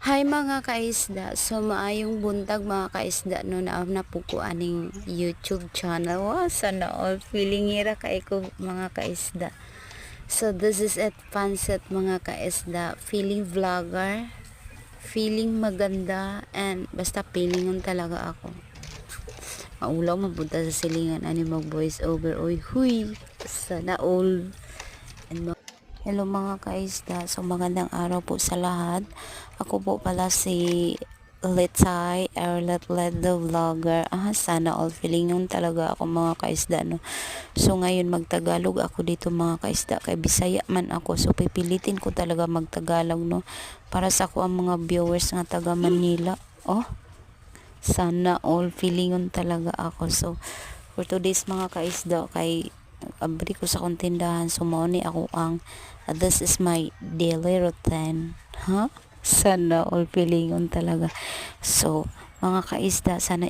Hi mga kaisda, so maayong buntag mga kaisda no na napuko aning YouTube channel. Wow, sana all feeling hira kay ko mga kaisda. So this is at Pansit mga kaisda, feeling vlogger, feeling maganda, and basta feelingon talaga ako. Maulaw mapunta sa silingan ani mag voice over oy huy. Sana all. And hello mga kaisda, so magandang araw po sa lahat. Ako po pala si Letay or Let the Vlogger. Sana all feeling yun talaga ako mga kaisda no. So ngayon magtagalog ako dito mga kaisda, kay Bisaya man ako, so pipilitin ko talaga magtagalog no para sa ako ang mga viewers nga taga Manila. Sana all feeling yun talaga ako. So for today's mga kaisda, kay abri ko sa kong tindahan, so mao ni ako ang this is my daily routine. Sana all feeling on talaga. So mga kaisda, sana